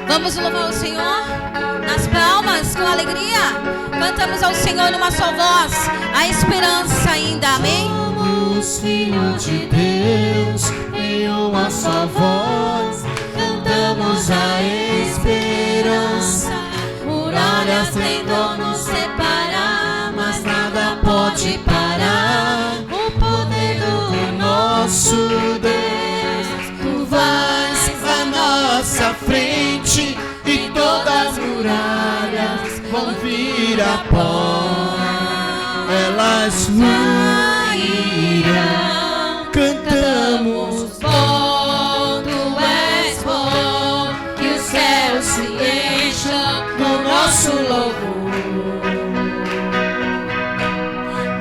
Vamos louvar o Senhor nas palmas, com alegria. Cantamos ao Senhor numa só voz, a esperança ainda, amém? Somos filhos de Deus, em uma só voz, cantamos a esperança. Muralhas tentam nos separar, mas nada pode parar o poder do nosso Deus. Tu vais à nossa frente e todas as muralhas vão vir a pó. Elas ruirão. Cantamos: bom, tu és bom, que os céus se encham no nosso louvor.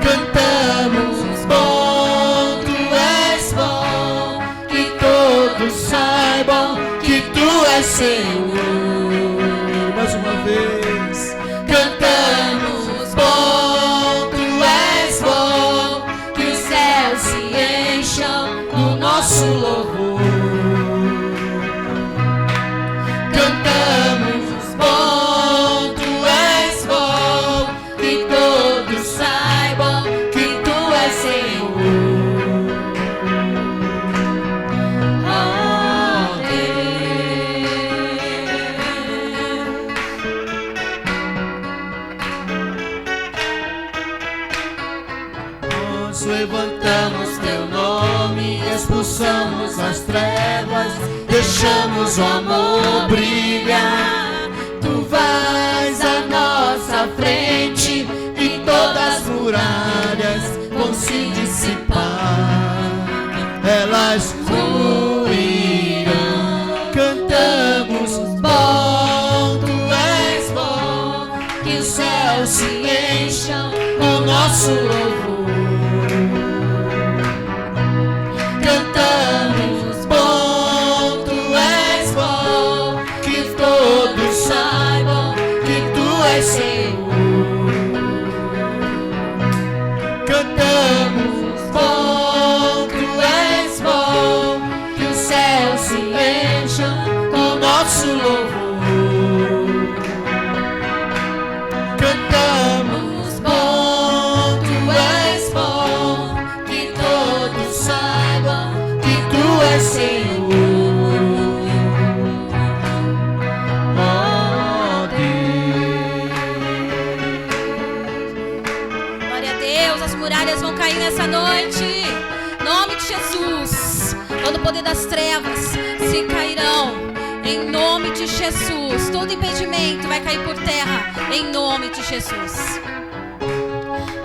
Cantamos: bom, tu és bom, que todos saibam que tu és Senhor. Mais uma vez. Cantamos: bom, tu és bom, que os céus se encham no nosso louvor. Cantamos: bom, tu és bom, que todos saibam que tu és Senhor. Oh, Deus. Nós levantamos teu nome, expulsamos as trevas, deixamos o amor brilhar. Tu vais à nossa frente e todas as muralhas vão se dissipar. Elas ruirão. Cantamos: bom, tu és bom, que os céus se encham no nosso louvor. Cantamos: bom, tu és bom, que todos saibam que tu és Senhor. Cantamos: bom, tu és bom, que os céus se encham com nosso louvor. Cantamos: bom, tu és bom, que todos saibam que tu és Senhor. Oh, Deus. Glória a Deus, as muralhas vão cair nessa noite. Em nome de Jesus. Todo o poder das trevas se cairão. Em nome de Jesus. Todo impedimento vai cair por terra. Em nome de Jesus.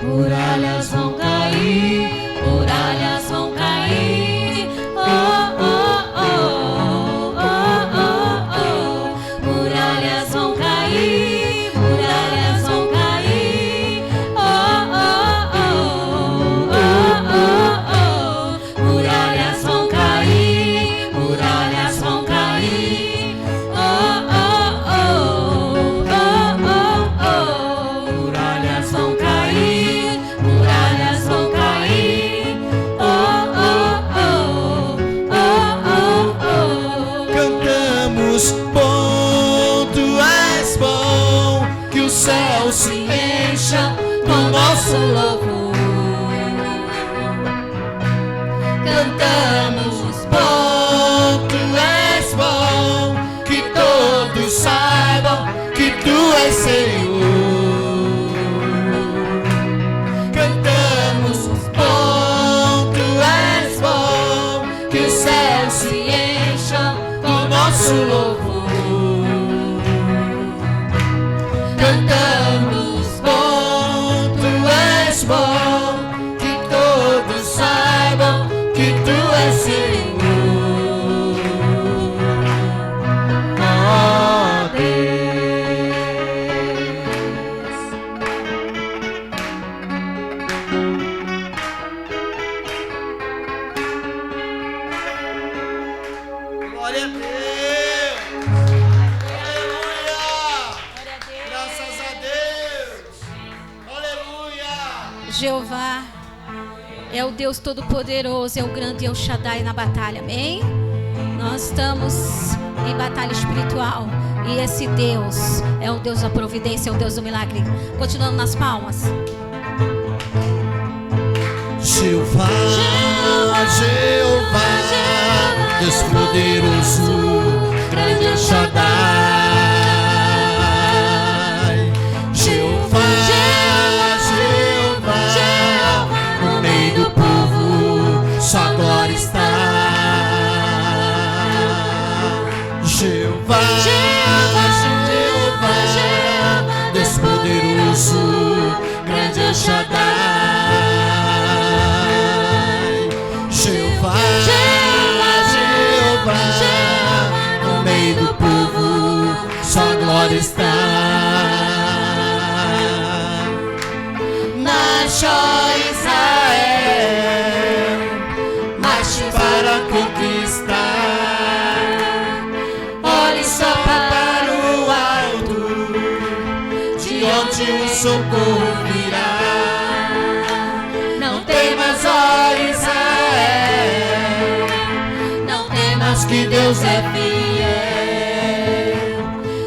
Muralhas vão cair, muralhas vão cair. Oh, oh, oh, oh, oh, oh. Muralhas vão cair, muralhas vão cair. Oh, oh, oh, oh, oh, oh. Muralhas vão cair, muralhas vão cair. Oh, oh, oh, oh, oh, oh. Muralhas vão cair, muralhas vão cair. Oh, oh, oh, oh, oh, oh. Cantamos: bom, tu és bom, que o céu se encha com nosso louvor. Cantamos: bom, tu és bom, que todos saibam que tu és Senhor. Cantamos: bom, tu és bom, que os céus se encham com nosso louvor. Cantamos: bom, tu és bom, que todos saibam que tu és Senhor. Oh, Deus. Glória a Deus. Aleluia. Graças a Deus. Aleluia. Jeová é o Deus Todo-Poderoso, é o grande El Shaddai na batalha, amém? Nós estamos em batalha espiritual. E esse Deus é o Deus da providência, é o Deus do milagre. Continuando nas palmas. Jeová, Jeová, Deus poderoso, grande El Shaddai. Jeová, Jeová, no meio do povo, sua glória está. Jeová, Jeová, Deus poderoso, grande El Shaddai. Jeová, Jeová, no meio do povo, sua glória está. Marcha, ó Israel, marche para conquistar. Olhe só para o alto, de onde o socorro virá. Não temas, ó Israel, não temas que Deus é fiel.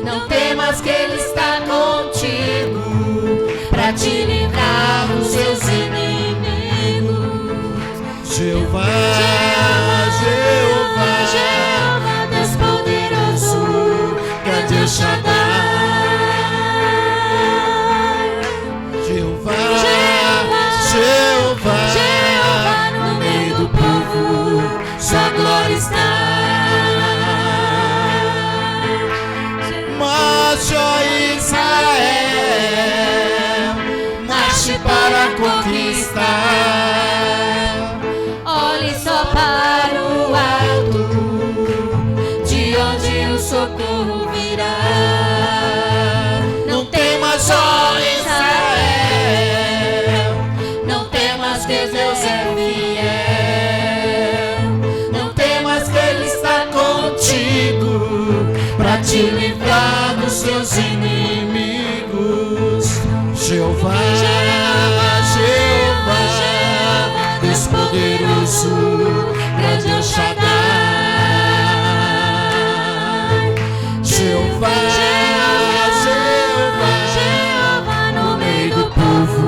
Não temas que Ele está contigo, pra te livrar dos seus inimigos. Jeová, Jeová, Deus poderoso, grande El Shaddai. Jeová, Jeová, no meio do povo, sua glória está. Marche, ó Israel, marche para conquistar. Olhe só para o alto, de onde o socorro virá. Não temas, ó Israel, não temas que Deus é fiel. Não temas que Ele está contigo, pra te livrar dos seus inimigos. Jeová, Jeová, Deus poderoso, grande El Shaddai. Jeová, Jeová, no meio do povo,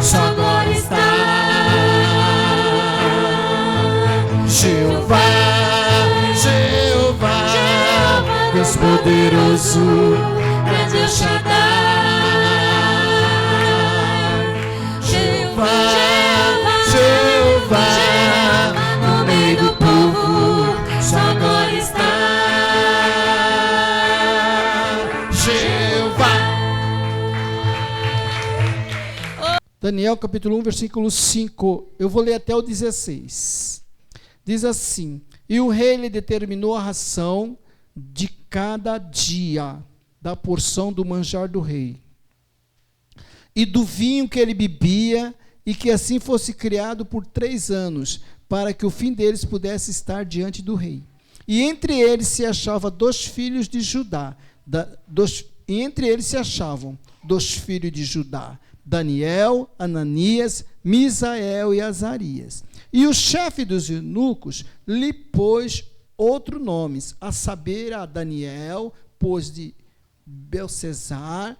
sua glória está. Jeová, Jeová, Deus poderoso, grande El Shaddai. Jeová, Jeová, no meio do povo, sua glória está. Jeová. Daniel capítulo 1, versículo 5. Eu vou ler até o 16. Diz assim: E o rei lhe determinou a ração de cada dia da porção do manjar do rei, e do vinho que ele bebia, e que assim fosse criado por 3 anos, para que o fim deles pudesse estar diante do rei. E entre eles se achavam 2 filhos de Judá, Daniel, Ananias, Misael e Azarias. E o chefe dos eunucos lhe pôs outros nomes, a saber, a Daniel pôs de Belcesar,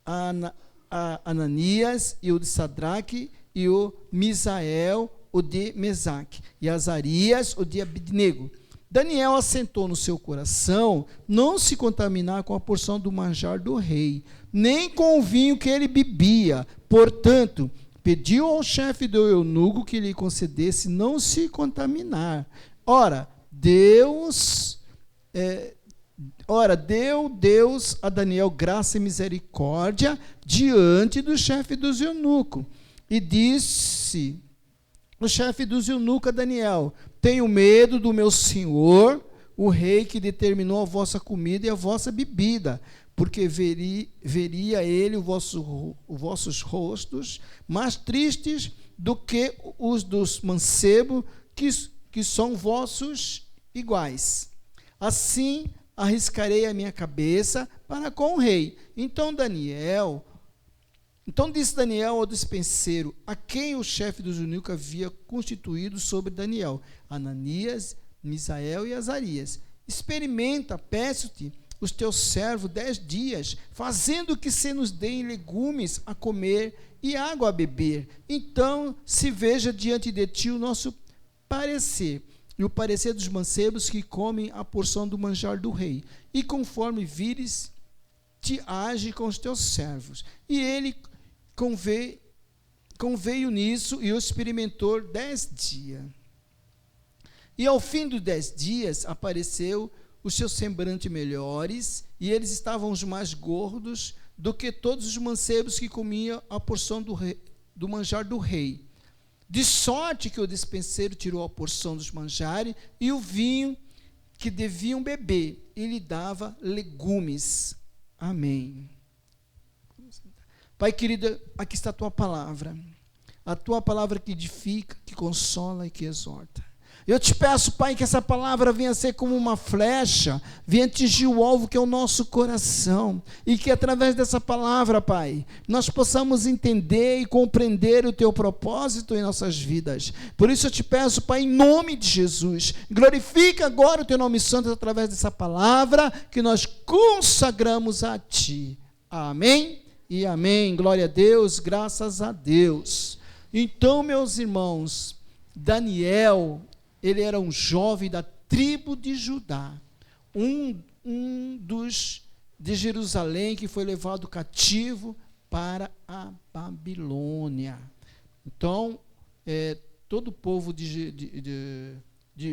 a Ananias e o de Sadraque, e o Misael o de Mesaque, e Azarias o de Abednego. Daniel assentou no seu coração não se contaminar com a porção do manjar do rei, nem com o vinho que ele bebia. Portanto, pediu ao chefe do eunuco que lhe concedesse não se contaminar. Ora, deu Deus a Daniel graça e misericórdia diante do chefe dos eunucos. E disse o chefe dos eunucos a Daniel: tenho medo do meu senhor, o rei, que determinou a vossa comida e a vossa bebida, porque veria ele os vossos rostos mais tristes do que os dos mancebos, que são vossos iguais. Assim arriscarei a minha cabeça para com o rei. Então disse Daniel ao despenseiro, a quem o chefe dos eunucos havia constituído sobre Daniel: Ananias, Misael e Azarias. Experimenta, peço-te, os teus servos 10 dias, fazendo que se nos deem legumes a comer e água a beber. Então se veja diante de ti o nosso parecer, e o parecer dos mancebos que comem a porção do manjar do rei. E conforme vires, te age com os teus servos. E ele conveio nisso e o experimentou 10 dias. E ao fim dos 10 dias apareceu os seus semblantes melhores, e eles estavam os mais gordos do que todos os mancebos que comiam a porção do manjar do rei. De sorte que o despenseiro tirou a porção dos manjares e o vinho que deviam beber, e lhe dava legumes. Amém. Pai querido, aqui está a tua palavra que edifica, que consola e que exorta. Eu te peço, Pai, que essa palavra venha ser como uma flecha, venha atingir o alvo que é o nosso coração, e que através dessa palavra, Pai, nós possamos entender e compreender o teu propósito em nossas vidas. Por isso eu te peço, Pai, em nome de Jesus, glorifica agora o teu nome santo através dessa palavra que nós consagramos a ti. Amém e amém. Glória a Deus, graças a Deus. Então, meus irmãos, Daniel, ele era um jovem da tribo de Judá, um dos de Jerusalém que foi levado cativo para a Babilônia. Então, todo o povo de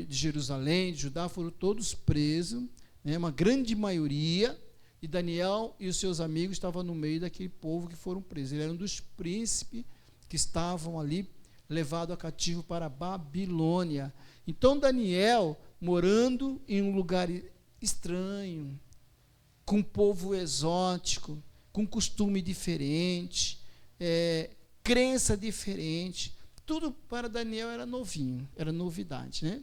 Jerusalém, de Judá, foram todos presos, né, uma grande maioria, e Daniel e os seus amigos estavam no meio daquele povo que foram presos. Ele era um dos príncipes que estavam ali levados a cativo para a Babilônia. Então Daniel, morando em um lugar estranho, com um povo exótico, com costume diferente, crença diferente, tudo para Daniel era novinho, era novidade, né?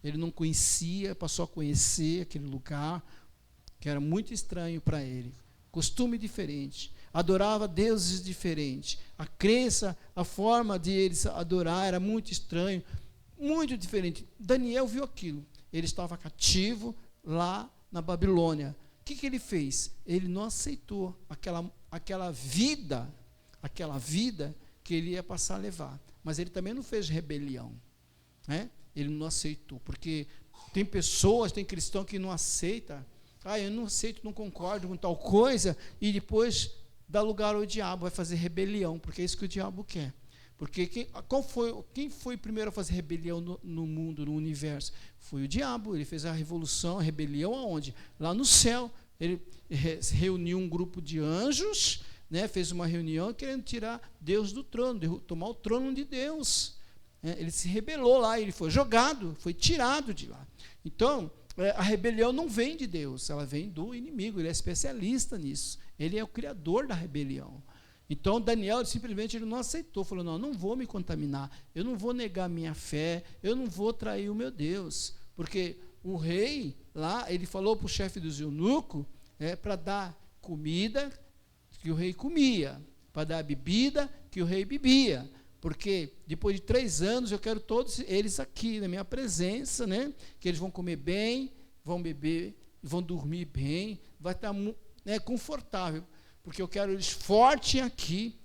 Ele não conhecia, passou a conhecer aquele lugar, que era muito estranho para ele, costume diferente, adorava deuses diferentes, a crença, a forma de eles adorar era muito estranho, muito diferente. Daniel viu aquilo, ele estava cativo lá na Babilônia. O que ele fez? Ele não aceitou aquela vida que ele ia passar a levar, mas ele também não fez rebelião, né? Ele não aceitou, porque tem pessoas, tem cristão que não aceita, eu não aceito, não concordo com tal coisa, e depois dá lugar ao diabo, vai fazer rebelião, porque é isso que o diabo quer. Porque quem foi primeiro a fazer rebelião no mundo, no universo? Foi o diabo. Ele fez a revolução, a rebelião aonde? Lá no céu. Ele reuniu um grupo de anjos, né, fez uma reunião querendo tirar Deus do trono, tomar o trono de Deus. Ele se rebelou lá, ele foi jogado, foi tirado de lá. Então, a rebelião não vem de Deus, ela vem do inimigo, ele é especialista nisso. Ele é o criador da rebelião. Então, Daniel simplesmente ele não aceitou, falou, não vou me contaminar, eu não vou negar a minha fé, eu não vou trair o meu Deus, porque o rei lá, ele falou para o chefe dos eunucos, para dar comida que o rei comia, para dar bebida que o rei bebia, porque depois de 3 anos eu quero todos eles aqui na minha presença, né, que eles vão comer bem, vão beber, vão dormir bem, vai estar confortável, porque eu quero eles fortes aqui,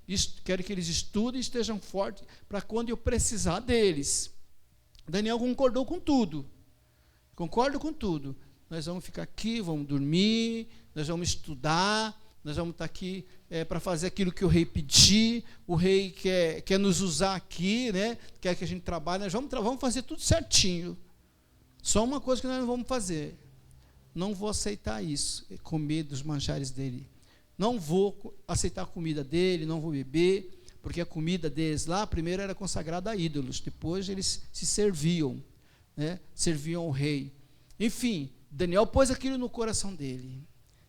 quero que eles estudem e estejam fortes, para quando eu precisar deles. Daniel concordou com tudo, concordo com tudo, nós vamos ficar aqui, vamos dormir, nós vamos estudar, nós vamos estar aqui para fazer aquilo que o rei pedir, o rei quer nos usar aqui, né? Quer que a gente trabalhe, nós vamos fazer tudo certinho. Só uma coisa que nós não vamos fazer, não vou aceitar isso, comer dos manjares dele, não vou aceitar a comida dele, não vou beber, porque a comida deles lá, primeiro era consagrada a ídolos, depois eles se serviam, né? Serviam ao rei. Enfim, Daniel pôs aquilo no coração dele.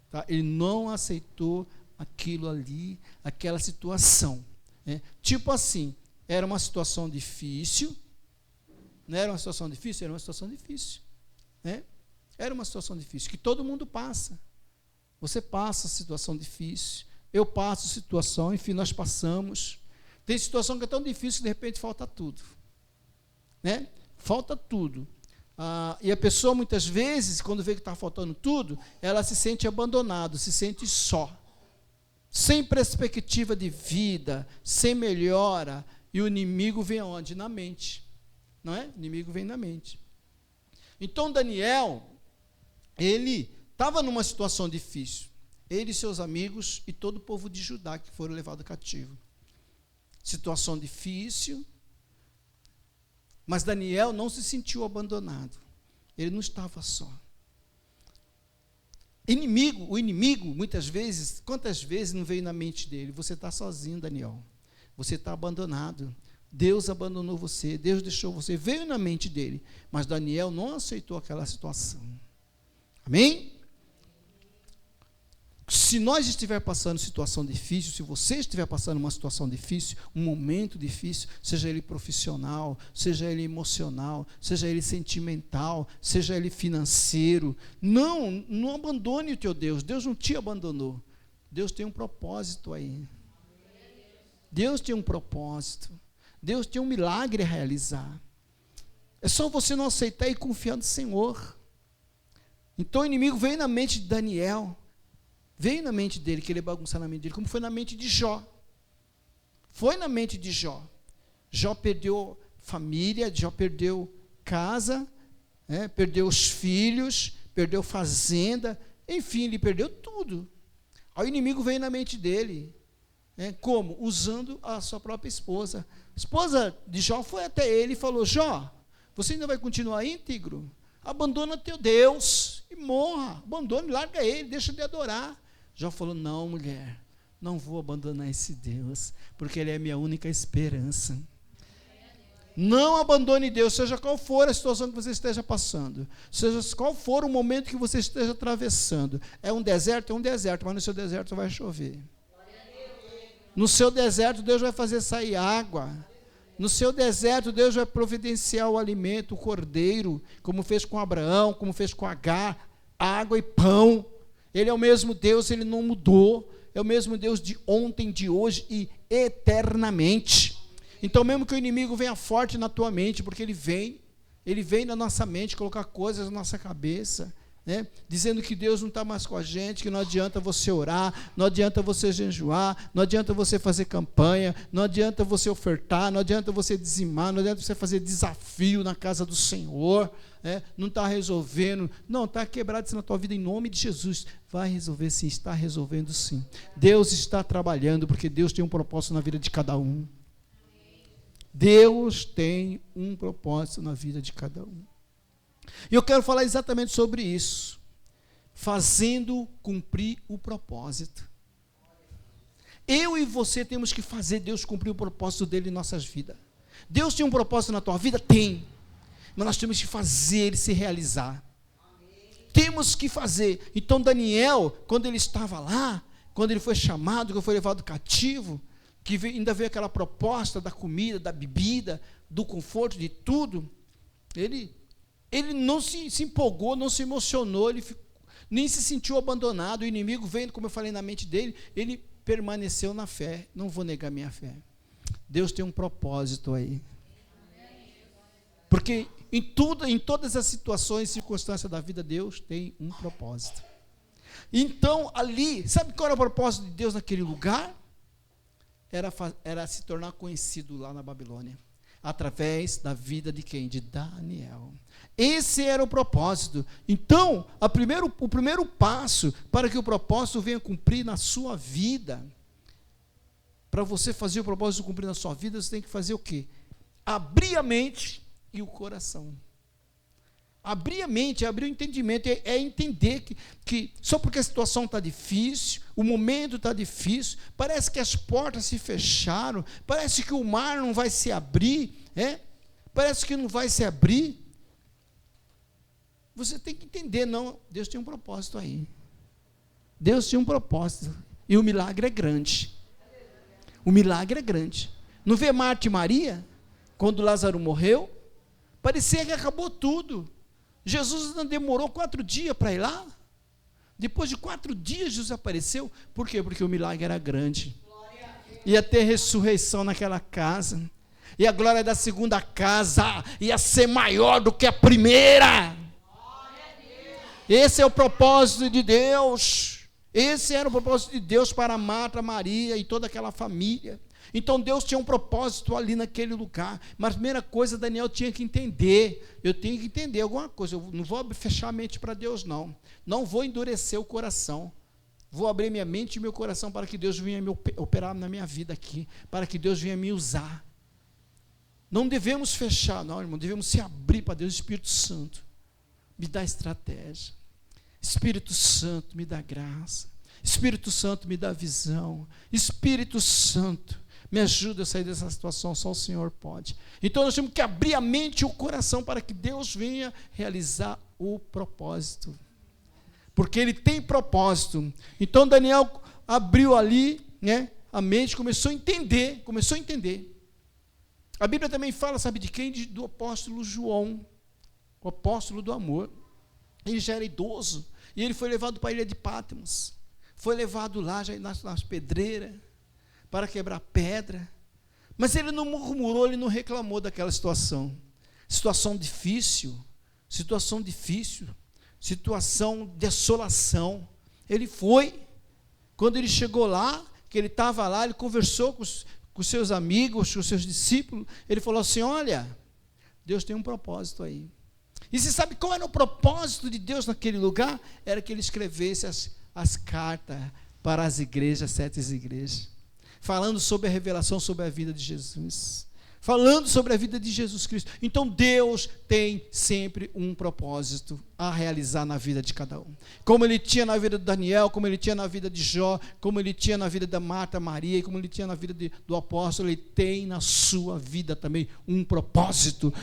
Tá? Ele não aceitou aquilo ali, aquela situação, né? Tipo assim, era uma situação difícil, não era uma situação difícil? Era uma situação difícil, né? Era uma situação difícil, que todo mundo passa. Você passa situação difícil, eu passo situação, enfim, nós passamos. Tem situação que é tão difícil que de repente falta tudo, né? Falta tudo. E a pessoa, muitas vezes, quando vê que está faltando tudo, ela se sente abandonada, se sente só, sem perspectiva de vida, sem melhora, e o inimigo vem aonde? Na mente, não é? O inimigo vem na mente. Então, Daniel, ele estava numa situação difícil, ele e seus amigos e todo o povo de Judá que foram levados cativo. Situação difícil, mas Daniel não se sentiu abandonado. Ele não estava só. O inimigo, muitas vezes, quantas vezes não veio na mente dele? Você está sozinho, Daniel. Você está abandonado. Deus abandonou você, Deus deixou você. Veio na mente dele, mas Daniel não aceitou aquela situação. Amém? Se nós estiver passando situação difícil, se você estiver passando uma situação difícil, um momento difícil, seja ele profissional, seja ele emocional, seja ele sentimental, seja ele financeiro, não abandone o teu Deus. Deus não te abandonou. Deus tem um propósito aí. Deus tem um propósito. Deus tem um milagre a realizar. É só você não aceitar e confiar no Senhor. Então o inimigo veio na mente de Daniel. Veio na mente dele, querer bagunçar na mente dele, como foi na mente de Jó. Foi na mente de Jó. Jó perdeu família, Jó perdeu casa, perdeu os filhos, perdeu fazenda, enfim, ele perdeu tudo. Aí o inimigo veio na mente dele. Como? Usando a sua própria esposa. A esposa de Jó foi até ele e falou: Jó, você ainda vai continuar íntegro? Abandona teu Deus e morra. Abandone, larga ele, deixa de adorar. Jó falou: não, mulher, não vou abandonar esse Deus, porque ele é a minha única esperança. Não abandone Deus, seja qual for a situação que você esteja passando, seja qual for o momento que você esteja atravessando. É um deserto, mas no seu deserto vai chover. No seu deserto Deus vai fazer sair água. No seu deserto Deus vai providenciar o alimento, o cordeiro, como fez com Abraão, como fez com Agar, água e pão. Ele é o mesmo Deus, ele não mudou. É o mesmo Deus de ontem, de hoje e eternamente. Então, mesmo que o inimigo venha forte na tua mente, porque ele vem na nossa mente colocar coisas na nossa cabeça, dizendo que Deus não está mais com a gente, que não adianta você orar, não adianta você jejuar, não adianta você fazer campanha, não adianta você ofertar, não adianta você dizimar, não adianta você fazer desafio na casa do Senhor, não está resolvendo. Não, está quebrado isso na tua vida em nome de Jesus. Vai resolver sim, está resolvendo sim. Deus está trabalhando, porque Deus tem um propósito na vida de cada um. Deus tem um propósito na vida de cada um. E eu quero falar exatamente sobre isso. Fazendo cumprir o propósito. Eu e você temos que fazer Deus cumprir o propósito dele em nossas vidas. Deus tem um propósito na tua vida? Tem. Mas nós temos que fazer ele se realizar. Temos que fazer. Então Daniel, quando ele estava lá, quando ele foi chamado, quando foi levado cativo, que ainda veio aquela proposta da comida, da bebida, do conforto, de tudo, ele não se empolgou, não se emocionou, ele nem se sentiu abandonado. O inimigo veio, como eu falei, na mente dele, ele permaneceu na fé. Não vou negar minha fé. Deus tem um propósito aí. Porque em todas as situações e circunstâncias da vida, Deus tem um propósito. Então, ali, sabe qual era o propósito de Deus naquele lugar? Era se tornar conhecido lá na Babilônia. Através da vida de quem? De Daniel. Esse era o propósito. Então, o primeiro passo para que o propósito venha cumprir na sua vida, para você fazer o propósito cumprir na sua vida, você tem que fazer o quê? Abrir a mente e o coração. Abrir a mente, abrir o entendimento, é entender que só porque a situação está difícil, o momento está difícil, parece que as portas se fecharam, parece que o mar não vai se abrir, parece que não vai se abrir. Você tem que entender, não, Deus tem um propósito aí. Deus tem um propósito, e o milagre é grande. O milagre é grande. Não vê Marta e Maria, quando Lázaro morreu? Parecia que acabou tudo. Jesus não demorou 4 dias para ir lá. Depois de 4 dias Jesus apareceu. Por quê? Porque o milagre era grande. Ia ter ressurreição naquela casa. E a glória da segunda casa ia ser maior do que a primeira. Esse é o propósito de Deus. Esse era o propósito de Deus para Marta, Maria e toda aquela família. Então Deus tinha um propósito ali naquele lugar. Mas a primeira coisa, Daniel tinha que entender. Eu tenho que entender alguma coisa. Eu não vou fechar a mente para Deus, não. Não vou endurecer o coração. Vou abrir minha mente e meu coração para que Deus venha me operar na minha vida aqui. Para que Deus venha me usar. Não devemos fechar, não, irmão. Devemos se abrir para Deus. Espírito Santo, me dá estratégia. Espírito Santo, me dá graça. Espírito Santo, me dá visão. Espírito Santo, me ajuda a sair dessa situação, só o Senhor pode. Então nós temos que abrir a mente e o coração para que Deus venha realizar o propósito. Porque Ele tem propósito. Então Daniel abriu ali, né, a mente, começou a entender. A Bíblia também fala, sabe de quem? Do apóstolo João, o apóstolo do amor. Ele já era idoso, e ele foi levado para a ilha de Patmos. Foi levado lá, já nas pedreiras, para quebrar pedra, mas ele não murmurou, ele não reclamou daquela situação difícil, situação de desolação. Ele foi, quando ele chegou lá, que ele estava lá, ele conversou com seus amigos, com seus discípulos, ele falou assim: olha, Deus tem um propósito aí. E você sabe qual era o propósito de Deus naquele lugar? Era que ele escrevesse as cartas para as igrejas, 7 igrejas, falando sobre a revelação sobre a vida de Jesus, falando sobre a vida de Jesus Cristo. Então Deus tem sempre um propósito a realizar na vida de cada um, como Ele tinha na vida de Daniel, como Ele tinha na vida de Jó, como Ele tinha na vida da Marta, Maria, e como Ele tinha na vida do apóstolo. Ele tem na sua vida também um propósito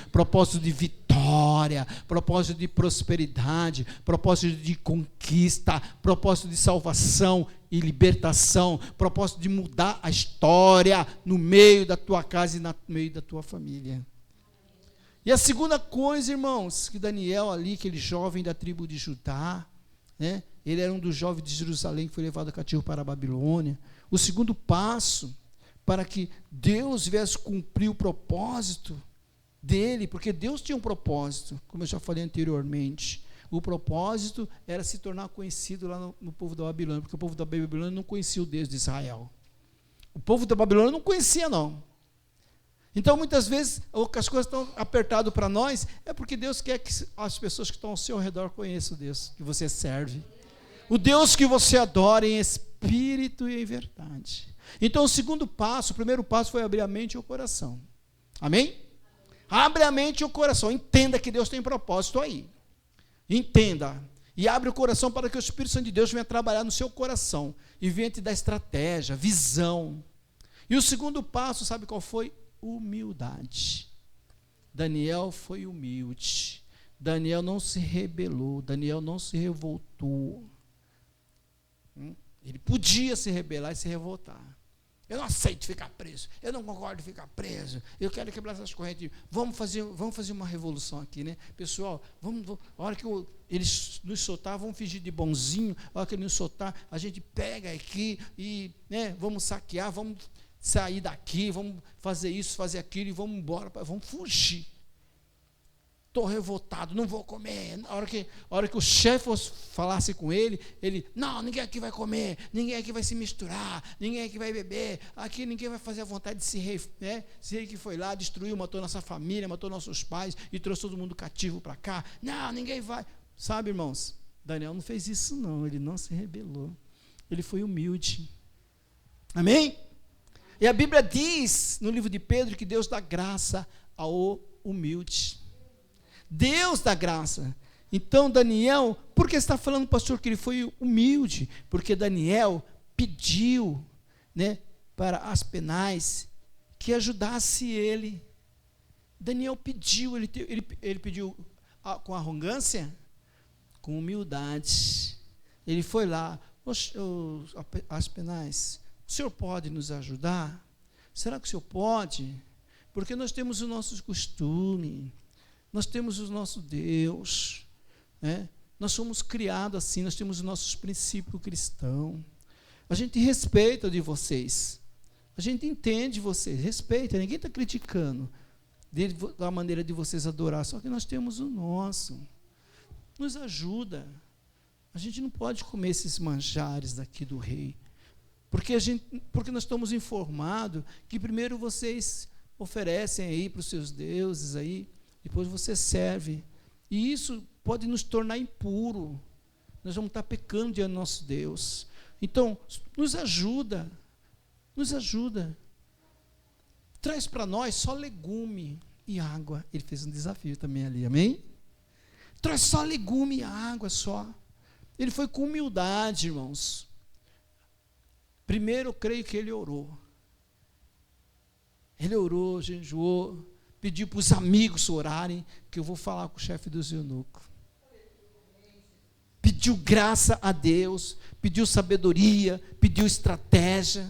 de vitória, propósito de prosperidade, propósito de conquista, propósito de salvação e libertação, propósito de mudar a história no meio da tua casa e no meio da tua família. E a segunda coisa, irmãos, que Daniel ali, aquele jovem da tribo de Judá, né, ele era um dos jovens de Jerusalém que foi levado cativo para a Babilônia. O segundo passo para que Deus viesse cumprir o propósito dele, porque Deus tinha um propósito, como eu já falei anteriormente. O propósito era se tornar conhecido lá no povo da Babilônia, porque o povo da Babilônia não conhecia o Deus de Israel. O povo da Babilônia não conhecia, não. Então, muitas vezes, as coisas estão apertadas para nós, é porque Deus quer que as pessoas que estão ao seu redor conheçam o Deus que você serve. O Deus que você adora em espírito e em verdade. Então, o primeiro passo foi abrir a mente e o coração. Amém? Abre a mente e o coração. Entenda que Deus tem propósito aí. Entenda. E abre o coração para que o Espírito Santo de Deus venha trabalhar no seu coração. E venha te dar estratégia, visão. E o segundo passo, sabe qual foi? Humildade. Daniel foi humilde. Daniel não se rebelou. Daniel não se revoltou. Ele podia se rebelar e se revoltar. Eu não aceito ficar preso. Eu não concordo em ficar preso. Eu quero quebrar essas correntes. Vamos fazer uma revolução aqui, né? Pessoal, a hora que eles nos soltar, vamos fingir de bonzinho. A hora que eles nos soltar, a gente pega aqui e, né, vamos saquear, vamos sair daqui, vamos fazer isso, fazer aquilo e vamos embora, vamos fugir. Estou revoltado, não vou comer. A hora que o chefe falasse com ele, não, ninguém aqui vai comer, ninguém aqui vai se misturar, ninguém aqui vai beber, aqui ninguém vai fazer a vontade de se rei, né? Se ele que foi lá, destruiu, matou nossa família, matou nossos pais e trouxe todo mundo cativo para cá. Não, ninguém vai. Sabe, irmãos, Daniel não fez isso não, ele não se rebelou. Ele foi humilde. Amém? E a Bíblia diz, no livro de Pedro, que Deus dá graça ao humilde. Deus dá graça. Então, Daniel, por que está falando, pastor, que ele foi humilde? Porque Daniel pediu, né, para Aspenaz que ajudasse ele. Daniel pediu, ele pediu com arrogância, com humildade. Ele foi lá, Aspenaz, o senhor pode nos ajudar? Será que o senhor pode? Porque nós temos os nossos costumes, nós temos o nosso Deus, né? Nós somos criados assim, nós temos os nossos princípios cristãos. A gente respeita de vocês, A gente entende vocês, respeita, ninguém está criticando da maneira de vocês adorar, só que nós temos o nosso. Nos ajuda. A gente não pode comer esses manjares daqui do rei, porque nós estamos informados que primeiro vocês oferecem aí para os seus deuses aí, depois você serve, e isso pode nos tornar impuro. Nós vamos estar pecando diante do nosso Deus. Então, nos ajuda. Nos ajuda. Traz para nós só legume e água. Ele fez um desafio também ali, amém? Traz só legume e água só. Ele foi com humildade, irmãos. Primeiro, eu creio que ele orou. Ele orou, jejuou, pediu para os amigos orarem, que eu vou falar com o chefe dos eunucos. Pediu graça a Deus, pediu sabedoria, pediu estratégia.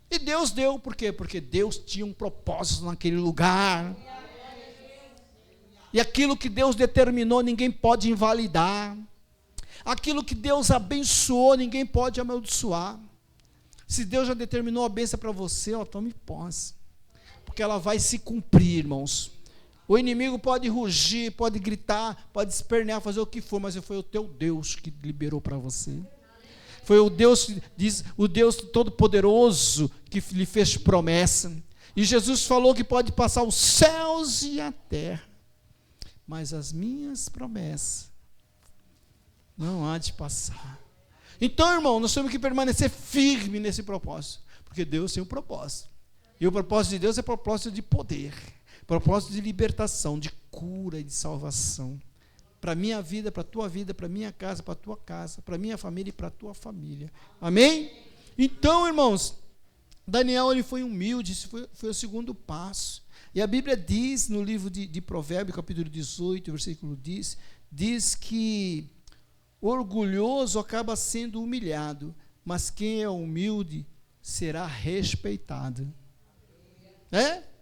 E Deus deu, por quê? Porque Deus tinha um propósito naquele lugar. E aquilo que Deus determinou, ninguém pode invalidar. Aquilo que Deus abençoou, ninguém pode amaldiçoar. Se Deus já determinou a bênção para você, tome posse. Porque ela vai se cumprir, irmãos. O inimigo pode rugir, pode gritar, pode espernear, fazer o que for, mas foi o teu Deus que liberou para você. Foi o Deus, diz, o Deus Todo-Poderoso que lhe fez promessa. E Jesus falou que pode passar os céus e a terra, mas as minhas promessas não há de passar. Então, irmão, nós temos que permanecer firme nesse propósito, porque Deus tem um propósito. E o propósito de Deus é propósito de poder, propósito de libertação, de cura e de salvação. Para a minha vida, para a tua vida, para a minha casa, para a tua casa, para a minha família e para a tua família. Amém? Então, irmãos, Daniel ele foi humilde, esse foi o segundo passo. E a Bíblia diz, no livro de Provérbios, capítulo 18, versículo 10, diz que orgulhoso acaba sendo humilhado, mas quem é humilde será respeitado.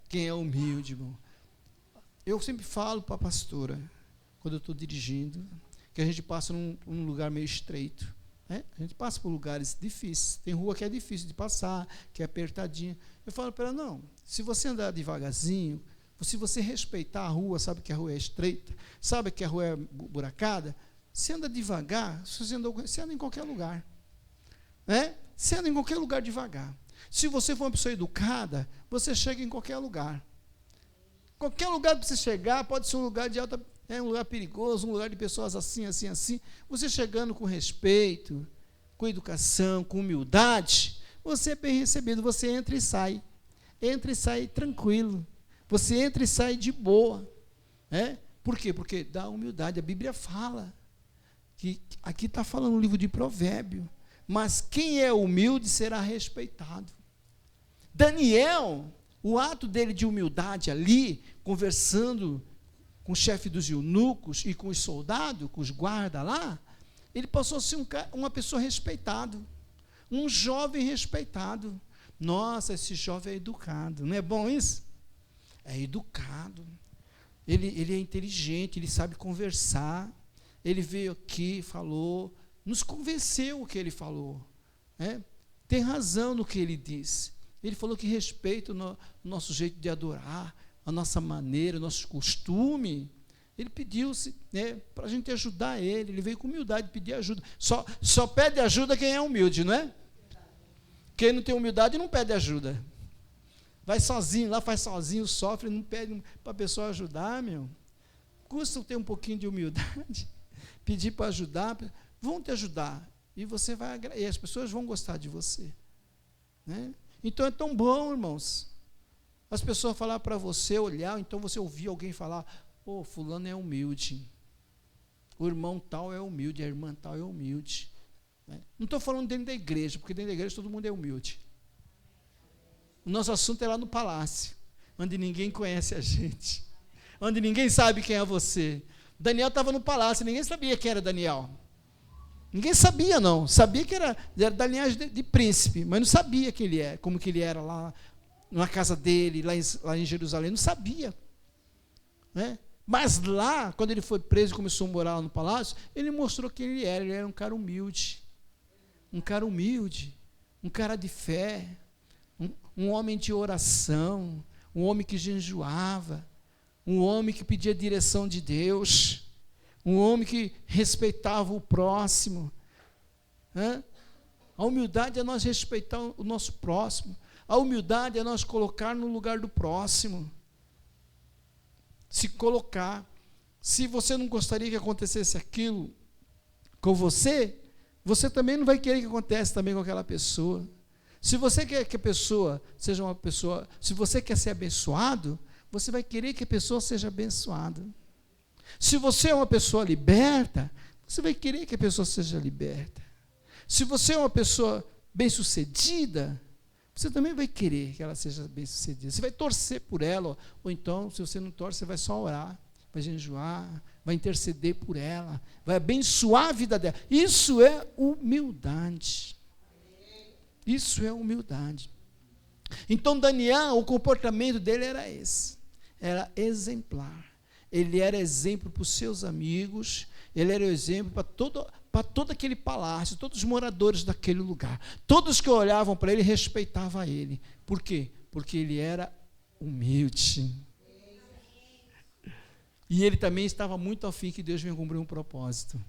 Quem é humilde, irmão. Eu sempre falo para a pastora, quando eu estou dirigindo, que a gente passa num lugar meio estreito. A gente passa por lugares difíceis. Tem rua que é difícil de passar, que é apertadinha. Eu falo para ela, não, se você andar devagarzinho, se você respeitar a rua, sabe que a rua é estreita, sabe que a rua é buracada, você anda devagar, você anda em qualquer lugar. Você anda em qualquer lugar devagar. Se você for uma pessoa educada, você chega em qualquer lugar. Qualquer lugar que você chegar, pode ser um lugar de alta, um lugar perigoso, um lugar de pessoas assim, assim, assim. Você chegando com respeito, com educação, com humildade, você é bem recebido, você entra e sai. Entra e sai tranquilo. Você entra e sai de boa. Por quê? Porque dá humildade. A Bíblia fala, que aqui está falando no livro de Provérbios, mas quem é humilde será respeitado. Daniel, o ato dele de humildade ali, conversando com o chefe dos eunucos e com os soldados, com os guardas lá, ele passou a ser uma pessoa respeitada, um jovem respeitado. Nossa, esse jovem é educado, não é bom isso? É educado, ele é inteligente, ele sabe conversar, ele veio aqui, falou, nos convenceu o que ele falou, tem razão no que ele disse. Ele falou que respeita o nosso jeito de adorar, a nossa maneira, o nosso costume. Ele pediu para a gente ajudar ele veio com humildade pedir ajuda. Só pede ajuda quem é humilde, não é? Quem não tem humildade não pede ajuda. Vai sozinho lá, faz sozinho, sofre, não pede para a pessoa ajudar, meu. Custa ter um pouquinho de humildade, pedir para ajudar, vão te ajudar, e as pessoas vão gostar de você. Então é tão bom, irmãos, as pessoas falar para você, olhar, então você ouvir alguém falar, fulano é humilde, o irmão tal é humilde, a irmã tal é humilde. Não estou falando dentro da igreja, porque dentro da igreja todo mundo é humilde. O nosso assunto é lá no palácio, onde ninguém conhece a gente, onde ninguém sabe quem é você. Daniel estava no palácio, ninguém sabia quem era Daniel. Ninguém sabia, não. Sabia que era da linhagem de príncipe, mas não sabia quem ele é, como que ele era lá na casa dele, lá em Jerusalém, não sabia. Mas lá, quando ele foi preso e começou a morar lá no palácio, ele mostrou quem ele era um cara humilde, um cara de fé, um homem de oração, um homem que jejuava, um homem que pedia direção de Deus, um homem que respeitava o próximo. A humildade é nós respeitar o nosso próximo. A humildade é nós colocar no lugar do próximo. Se colocar. Se você não gostaria que acontecesse aquilo com você, você também não vai querer que aconteça também com aquela pessoa. Se você quer que a pessoa seja uma pessoa, se você quer ser abençoado, você vai querer que a pessoa seja abençoada. Se você é uma pessoa liberta, você vai querer que a pessoa seja liberta. Se você é uma pessoa bem-sucedida, você também vai querer que ela seja bem-sucedida. Você vai torcer por ela, ou então, se você não torce, você vai só orar, vai jejuar, vai interceder por ela, vai abençoar a vida dela. Isso é humildade. Isso é humildade. Então, Daniel, o comportamento dele era esse. Era exemplar. Ele era exemplo para os seus amigos, ele era exemplo para todo aquele palácio, todos os moradores daquele lugar. Todos que olhavam para ele respeitavam ele. Por quê? Porque ele era humilde. E ele também estava muito afim que Deus venha cumprir um propósito.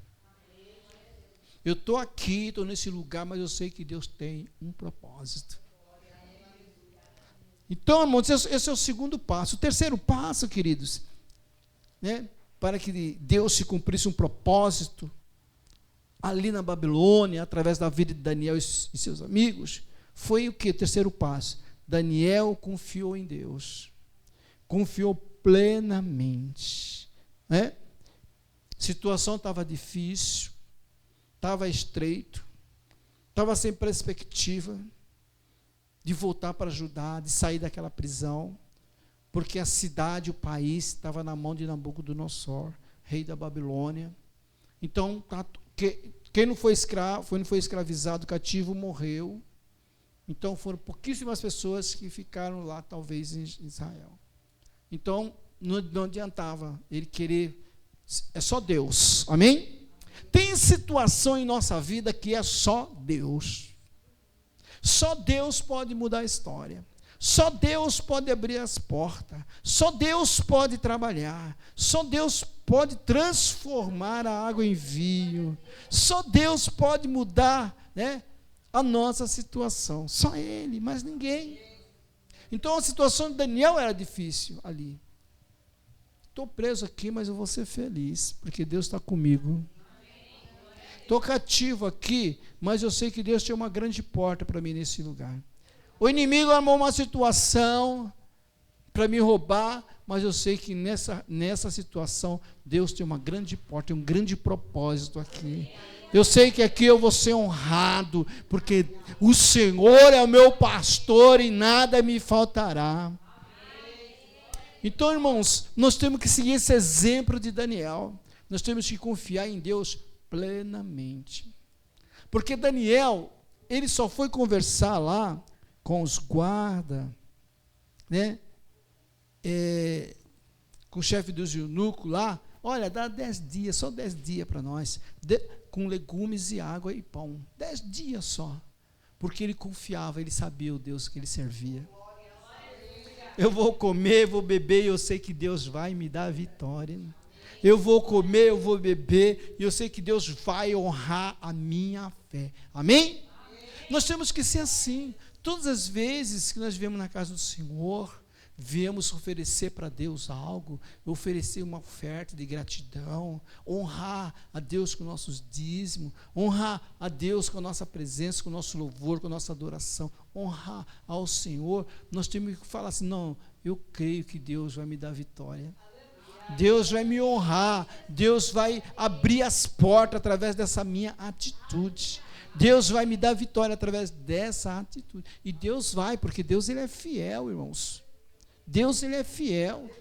Eu estou aqui, estou nesse lugar, mas eu sei que Deus tem um propósito. Então, irmãos, esse é o segundo passo. O terceiro passo, queridos, para que Deus se cumprisse um propósito ali na Babilônia, através da vida de Daniel e seus amigos, foi o que? O terceiro passo. Daniel confiou em Deus. Confiou plenamente. A situação estava difícil, estava estreito, estava sem perspectiva de voltar para Judá, de sair daquela prisão, porque a cidade, o país, estava na mão de Nabucodonosor, rei da Babilônia. Então, quem não foi escravizado, cativo, morreu. Então, foram pouquíssimas pessoas que ficaram lá, talvez, em Israel. Então, não adiantava ele querer, é só Deus, amém? Tem situação em nossa vida que é só Deus. Só Deus pode mudar a história. Só Deus pode abrir as portas. Só Deus pode trabalhar. Só Deus pode transformar a água em vinho. Só Deus pode mudar, a nossa situação. Só Ele, mais ninguém. Então a situação de Daniel era difícil ali. Estou preso aqui, mas eu vou ser feliz, porque Deus está comigo. Estou cativo aqui, mas eu sei que Deus tem uma grande porta para mim nesse lugar. O inimigo armou uma situação para me roubar, mas eu sei que nessa situação Deus tem uma grande porta, tem um grande propósito aqui. Eu sei que aqui eu vou ser honrado, porque o Senhor é o meu pastor e nada me faltará. Então, irmãos, nós temos que seguir esse exemplo de Daniel. Nós temos que confiar em Deus plenamente. Porque Daniel, ele só foi conversar lá com os guardas, com o chefe dos eunucos lá, olha, dá 10 dias, só 10 dias para nós, com legumes e água e pão, 10 dias só, porque ele confiava, ele sabia o Deus que ele servia. Eu vou comer, vou beber, e eu sei que Deus vai me dar a vitória. Eu vou comer, eu vou beber, e eu sei que Deus vai honrar a minha fé. Amém? Nós temos que ser assim. Todas as vezes que nós viemos na casa do Senhor, viemos oferecer para Deus algo, oferecer uma oferta de gratidão, honrar a Deus com nossos dízimos, honrar a Deus com a nossa presença, com o nosso louvor, com a nossa adoração, honrar ao Senhor. Nós temos que falar assim, não, eu creio que Deus vai me dar vitória. Deus vai me honrar, Deus vai abrir as portas através dessa minha atitude. Deus vai me dar vitória através dessa atitude. E Deus vai, porque Deus ele é fiel, irmãos. Deus ele é fiel.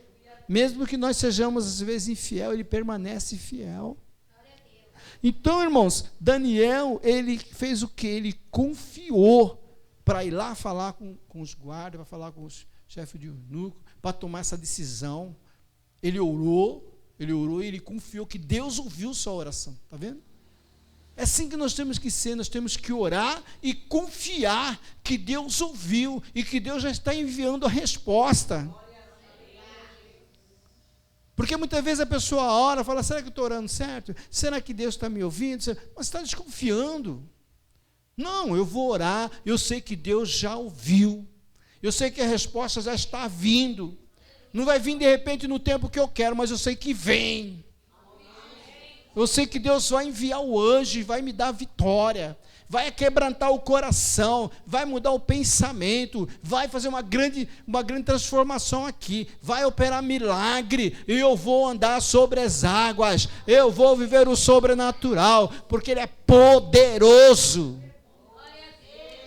Mesmo que nós sejamos às vezes infiel, ele permanece fiel. Então, irmãos, Daniel, ele fez o que? Ele confiou para ir lá falar com os guardas, para falar com os chefes de eunuco, para tomar essa decisão. Ele orou e ele confiou que Deus ouviu sua oração. Está vendo? É assim que nós temos que ser, nós temos que orar e confiar que Deus ouviu e que Deus já está enviando a resposta. Porque muitas vezes a pessoa ora, fala, será que eu estou orando certo? Será que Deus está me ouvindo? Mas está desconfiando. Não, eu vou orar, eu sei que Deus já ouviu. Eu sei que a resposta já está vindo. Não vai vir de repente no tempo que eu quero, mas eu sei que vem. Eu sei que Deus vai enviar o anjo e vai me dar vitória, vai quebrantar o coração, vai mudar o pensamento, vai fazer uma grande transformação aqui, vai operar milagre, e eu vou andar sobre as águas, eu vou viver o sobrenatural, porque Ele é poderoso.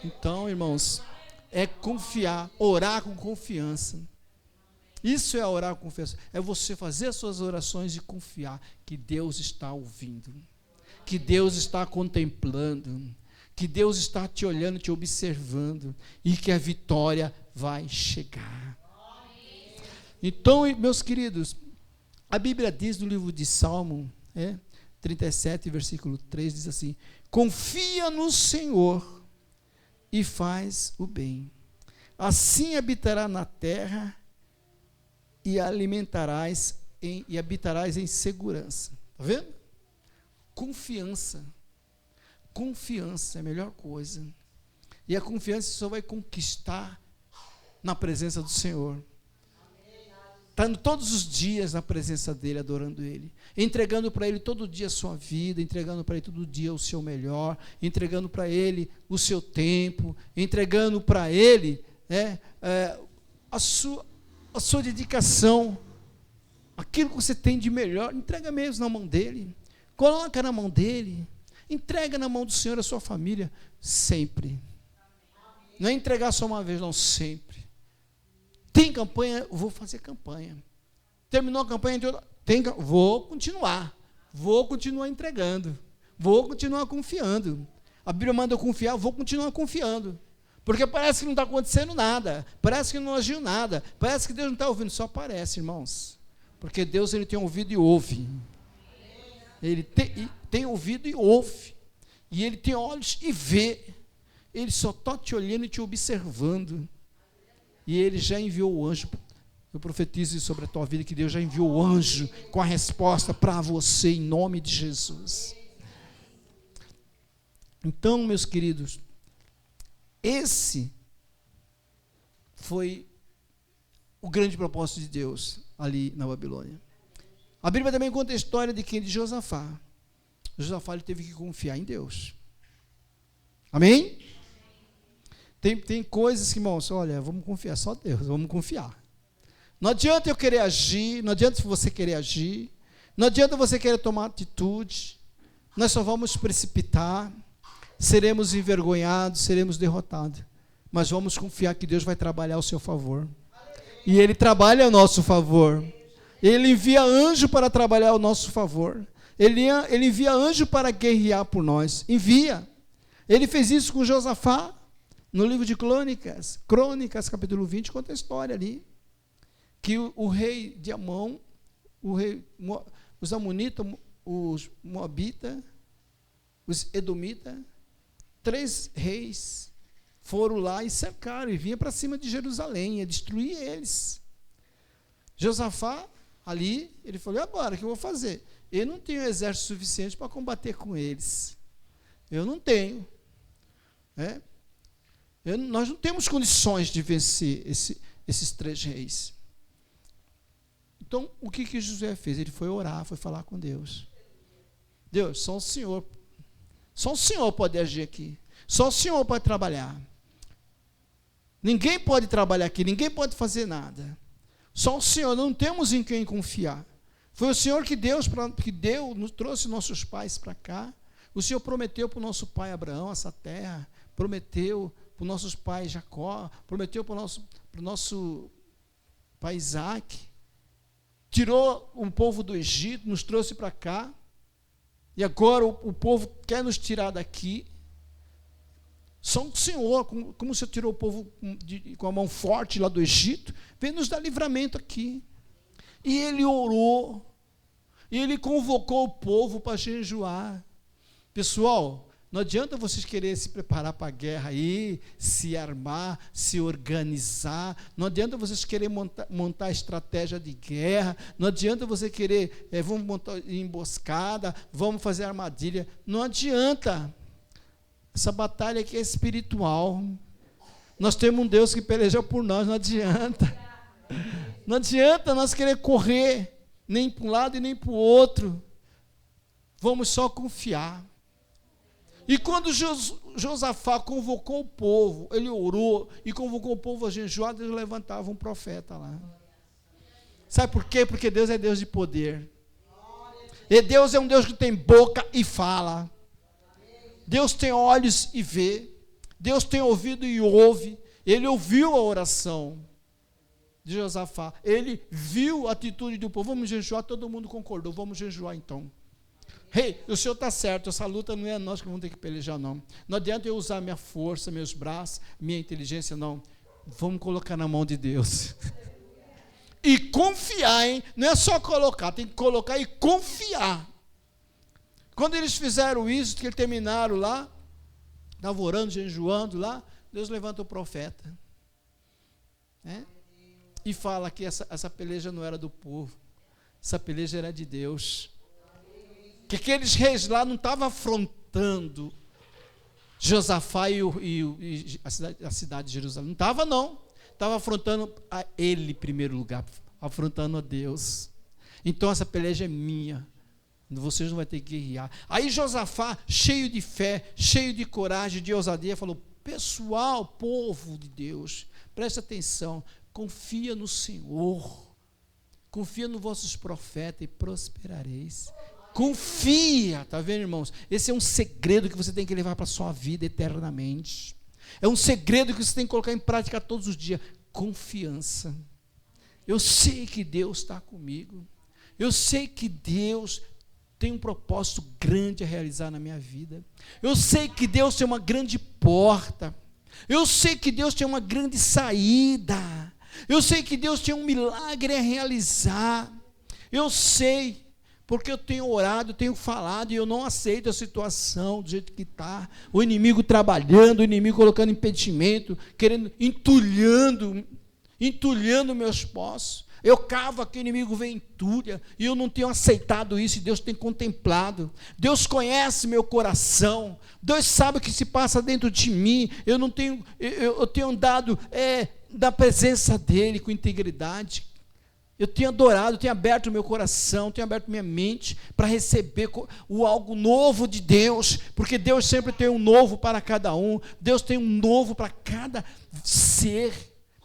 Então, irmãos, é confiar, orar com confiança. Isso é orar com confiança, é você fazer as suas orações e confiar que Deus está ouvindo, que Deus está contemplando, que Deus está te olhando, te observando, e que a vitória vai chegar. Então, meus queridos, a Bíblia diz no livro de Salmo 37, versículo 3, diz assim: confia no Senhor e faz o bem, assim habitará na terra e habitarás em segurança. Está vendo? Confiança. Confiança é a melhor coisa. E a confiança só vai conquistar na presença do Senhor. Estando todos os dias na presença dEle, adorando Ele. Entregando para Ele todo dia a sua vida, entregando para Ele todo dia o seu melhor, entregando para Ele o seu tempo, entregando para Ele a sua dedicação, aquilo que você tem de melhor, entrega mesmo na mão dEle, coloca na mão dEle, entrega na mão do Senhor a sua família, sempre. Não é entregar só uma vez, não, sempre. Tem campanha, vou fazer campanha. Terminou a campanha, vou continuar entregando, vou continuar confiando. A Bíblia manda eu confiar, vou continuar confiando. Porque parece que não está acontecendo nada, parece que não agiu nada, parece que Deus não está ouvindo, só parece, irmãos. Porque Deus, Ele tem ouvido e ouve. Ele tem ouvido e ouve. E Ele tem olhos e vê. Ele só está te olhando e te observando. E Ele já enviou o anjo. Eu profetizo isso sobre a tua vida, que Deus já enviou o anjo com a resposta para você, em nome de Jesus. Então, meus queridos, esse foi o grande propósito de Deus ali na Babilônia. A Bíblia também conta a história de quem? De Josafá. Josafá, ele teve que confiar em Deus. Amém? Tem coisas que, irmãos, olha, vamos confiar, só Deus, vamos confiar. Não adianta eu querer agir, não adianta você querer agir, não adianta você querer tomar atitude, nós só vamos precipitar, seremos envergonhados, seremos derrotados, mas vamos confiar que Deus vai trabalhar ao seu favor, e Ele trabalha ao nosso favor, Ele envia anjo para trabalhar ao nosso favor, Ele envia anjo para guerrear por nós, envia. Ele fez isso com Josafá, no livro de Crônicas, capítulo 20, conta a história ali, que o rei de Amon, os amonitas, os moabitas, os edomitas, 3 reis foram lá e cercaram, e vinha para cima de Jerusalém, ia destruir eles. Josafá, ali, ele falou, e agora, o que eu vou fazer? Eu não tenho exército suficiente para combater com eles. Eu não tenho. Nós não temos condições de vencer esses 3 reis. Então, o que Josué fez? Ele foi orar, foi falar com Deus. Deus, só o Senhor pode agir aqui. Só o Senhor pode trabalhar. Ninguém pode trabalhar aqui, ninguém pode fazer nada. Só o Senhor, não temos em quem confiar. Foi o Senhor que nos trouxe nossos pais para cá. O Senhor prometeu para o nosso pai Abraão essa terra, prometeu para os nossos pais Jacó, prometeu para o nosso pai Isaac, tirou o povo do Egito, nos trouxe para cá, e agora o povo quer nos tirar daqui. Só o Senhor, como o Senhor tirou o povo com a mão forte lá do Egito, vem nos dar livramento aqui. E ele orou, e ele convocou o povo para jejuar. Pessoal, não adianta vocês quererem se preparar para a guerra aí, se armar, se organizar. Não adianta vocês quererem montar estratégia de guerra. Não adianta você querer, vamos montar emboscada, vamos fazer armadilha. Não adianta. Essa batalha aqui é espiritual. Nós temos um Deus que peleja por nós, não adianta. Não adianta nós querer correr, nem para um lado e nem para o outro. Vamos só confiar. E quando Josafá convocou o povo, ele orou e convocou o povo a jejuar, Deus levantava um profeta lá. Sabe por quê? Porque Deus é Deus de poder. E Deus é um Deus que tem boca e fala. Deus tem olhos e vê. Deus tem ouvido e ouve. Ele ouviu a oração de Josafá. Ele viu a atitude do povo. Vamos jejuar, todo mundo concordou. Vamos jejuar então. Rei, o senhor está certo, essa luta não é nós que vamos ter que pelejar, não. Não adianta eu usar minha força, meus braços, minha inteligência, não. Vamos colocar na mão de Deus. E confiar, hein? Não é só colocar, tem que colocar e confiar. Quando eles fizeram isso, que eles terminaram lá, estavam orando, jejuando lá, Deus levanta o profeta. E fala que essa peleja não era do povo, essa peleja era de Deus. Que aqueles reis lá não estavam afrontando Josafá e a cidade de Jerusalém. Não estava, não. Estava afrontando a ele em primeiro lugar, afrontando a Deus. Então essa peleja é minha. Vocês não vão ter que guerrear. Aí Josafá, cheio de fé, cheio de coragem, de ousadia, falou: pessoal, povo de Deus, presta atenção, confia no Senhor, confia nos vossos profetas e prosperareis. Confia, está vendo, irmãos? Esse é um segredo que você tem que levar para a sua vida eternamente. É um segredo que você tem que colocar em prática todos os dias. Confiança. Eu sei que Deus está comigo. Eu sei que Deus tem um propósito grande a realizar na minha vida. Eu sei que Deus tem uma grande porta. Eu sei que Deus tem uma grande saída. Eu sei que Deus tem um milagre a realizar. Eu sei, porque eu tenho orado, eu tenho falado, e eu não aceito a situação do jeito que está. O inimigo trabalhando, o inimigo colocando impedimento, querendo, entulhando meus poços. Eu cavo aqui, o inimigo vem e entulha, e eu não tenho aceitado isso, e Deus tem contemplado. Deus conhece meu coração, Deus sabe o que se passa dentro de mim. Eu tenho andado da presença dEle com integridade. Eu tenho adorado, tenho aberto o meu coração, tenho aberto minha mente para receber o algo novo de Deus, porque Deus sempre tem um novo para cada um. Deus tem um novo para cada ser,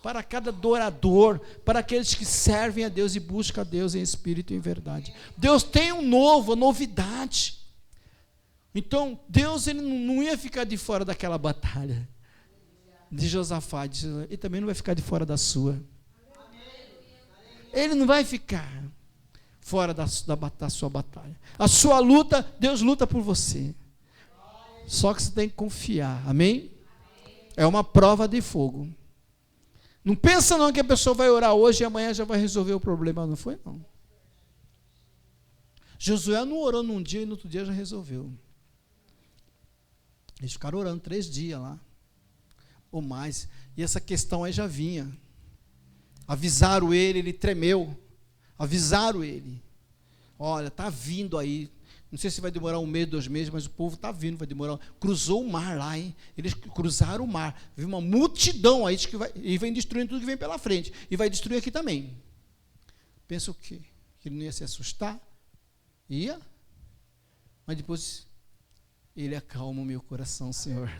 para cada adorador, para aqueles que servem a Deus e buscam a Deus em espírito e em verdade. Deus tem um novo, novidade. Então, Deus ele não ia ficar de fora daquela batalha de Josafá, e também não vai ficar de fora da sua. Ele não vai ficar fora da sua batalha. A sua luta, Deus luta por você. Só que você tem que confiar, amém? É uma prova de fogo. Não pensa não que a pessoa vai orar hoje e amanhã já vai resolver o problema. Não foi não. Josué não orou num dia e no outro dia já resolveu. Eles ficaram orando 3 dias lá, ou mais. E essa questão aí já vinha. Avisaram ele, ele tremeu. Avisaram ele. Olha, está vindo aí. Não sei se vai demorar 1 mês, 2 meses, mas o povo está vindo, vai demorar. Cruzou o mar lá, hein? Eles cruzaram o mar. Viu uma multidão aí e vem destruindo tudo que vem pela frente. E vai destruir aqui também. Pensa o quê? Que ele não ia se assustar? Ia. Mas depois, ele acalma o meu coração, Senhor.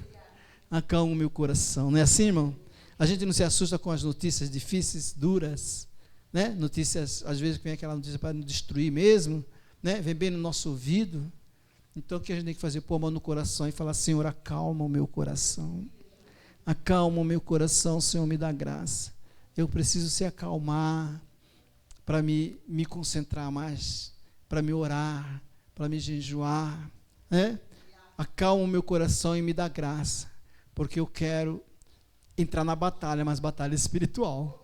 Acalma o meu coração. Não é assim, irmão? A gente não se assusta com as notícias difíceis, duras, né? Notícias, às vezes vem aquela notícia para nos destruir mesmo, né? Vem bem no nosso ouvido. Então o que a gente tem que fazer? Pôr a mão no coração e falar: Senhor, acalma o meu coração. Acalma o meu coração, Senhor, me dá graça. Eu preciso se acalmar para me concentrar mais, para me orar, para me jejuar, né? Acalma o meu coração e me dá graça, porque eu quero entrar na batalha, mas batalha espiritual.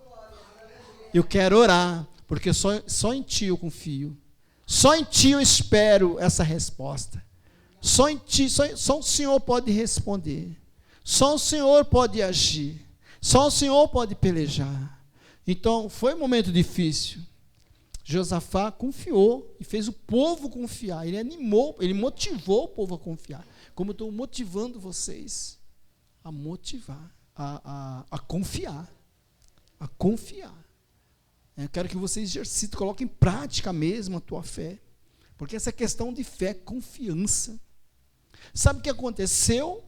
Eu quero orar, porque só em Ti eu confio. Só em Ti eu espero essa resposta. Só em ti, só o Senhor pode responder. Só o Senhor pode agir. Só o Senhor pode pelejar. Então, foi um momento difícil. Josafá confiou e fez o povo confiar. Ele animou, ele motivou o povo a confiar. Como eu estou motivando vocês a motivar, a confiar. A confiar. Eu quero que vocês exercitem, coloquem em prática mesmo a tua fé. Porque essa questão de fé, confiança. Sabe o que aconteceu?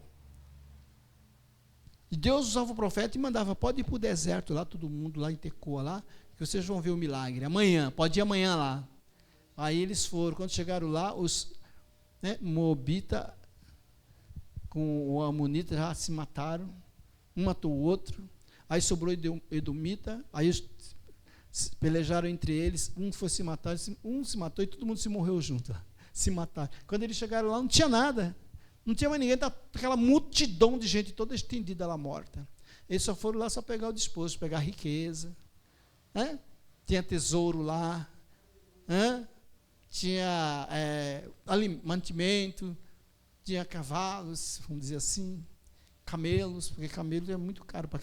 Deus usava o profeta e mandava, pode ir para o deserto lá, todo mundo lá em Tecoa lá, que vocês vão ver o milagre. Amanhã, pode ir amanhã lá. Aí eles foram, quando chegaram lá, os Moabita com o Amonita já se mataram, um matou o outro, aí sobrou Edomita, aí pelejaram entre eles, um foi se matar, um se matou e todo mundo se morreu junto, se mataram. Quando eles chegaram lá, não tinha nada, não tinha mais ninguém, aquela multidão de gente toda estendida lá morta. Eles só foram lá só pegar o despojo, pegar a riqueza, tinha tesouro lá, tinha mantimento, tinha cavalos, vamos dizer assim, camelos, porque camelo é muito caro para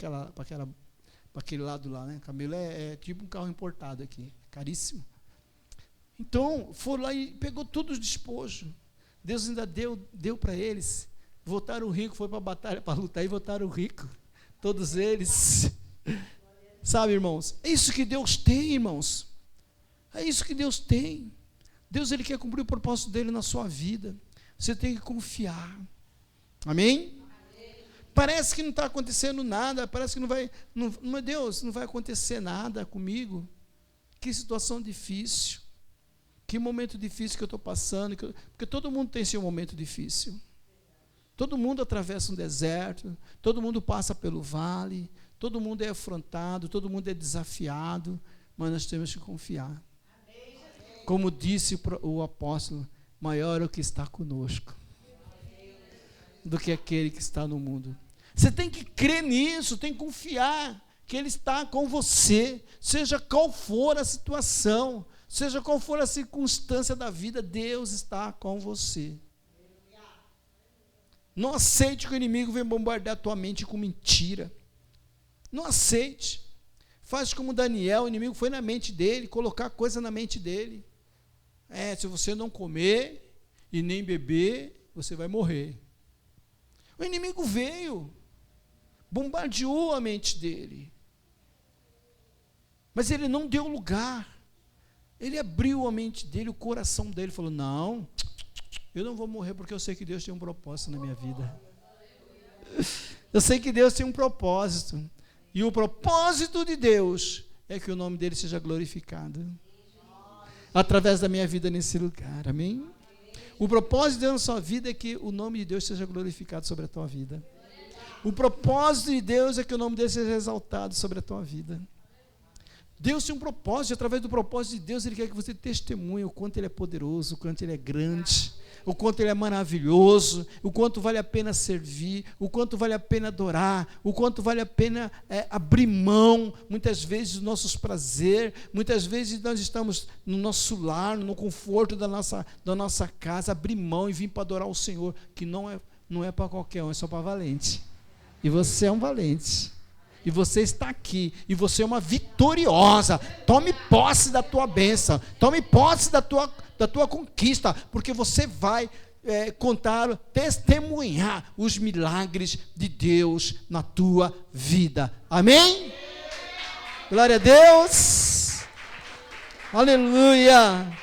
aquele lado lá, né? Camelo é tipo um carro importado aqui, caríssimo. Então, foram lá e pegou todos os despojos. Deus ainda deu para eles. Voltaram ricos, foi para a batalha para lutar e voltaram ricos. Todos eles. Sabe, irmãos? É isso que Deus tem, irmãos. É isso que Deus tem. Deus, Ele quer cumprir o propósito dEle na sua vida. Você tem que confiar. Amém? Parece que não está acontecendo nada, parece que não vai, meu Deus, não vai acontecer nada comigo. Que situação difícil, que momento difícil que eu estou passando, porque todo mundo tem seu momento difícil. Todo mundo atravessa um deserto, todo mundo passa pelo vale, todo mundo é afrontado, todo mundo é desafiado, mas nós temos que confiar. Como disse o apóstolo, maior é o que está conosco do que aquele que está no mundo. Você tem que crer nisso, tem que confiar que Ele está com você, seja qual for a situação, seja qual for a circunstância da vida, Deus está com você. Não aceite que o inimigo venha bombardear a tua mente com mentira. Não aceite. Faz como Daniel, o inimigo foi na mente dele, colocar coisa na mente dele. Se você não comer e nem beber, você vai morrer. O inimigo veio, bombardeou a mente dele, mas ele não deu lugar. Ele abriu a mente dele, o coração dele, falou, não, eu não vou morrer porque eu sei que Deus tem um propósito na minha vida. Eu sei que Deus tem um propósito, e o propósito de Deus é que o nome dele seja glorificado através da minha vida nesse lugar, amém? O propósito de Deus na sua vida é que o nome de Deus seja glorificado sobre a tua vida. O propósito de Deus é que o nome dele seja exaltado sobre a tua vida. Deus tem um propósito, e através do propósito de Deus, Ele quer que você testemunhe o quanto Ele é poderoso, o quanto Ele é grande, o quanto Ele é maravilhoso, o quanto vale a pena servir, o quanto vale a pena adorar, o quanto vale a pena abrir mão, muitas vezes, dos nossos prazeres, muitas vezes nós estamos no nosso lar, no conforto da nossa casa, abrir mão e vir para adorar o Senhor, que não é para qualquer um, é só para valente. E você é um valente. E você está aqui, e você é uma vitoriosa. Tome posse da tua bênção, tome posse da tua conquista, porque você vai contar, testemunhar os milagres de Deus na tua vida. Amém? Glória a Deus. Aleluia.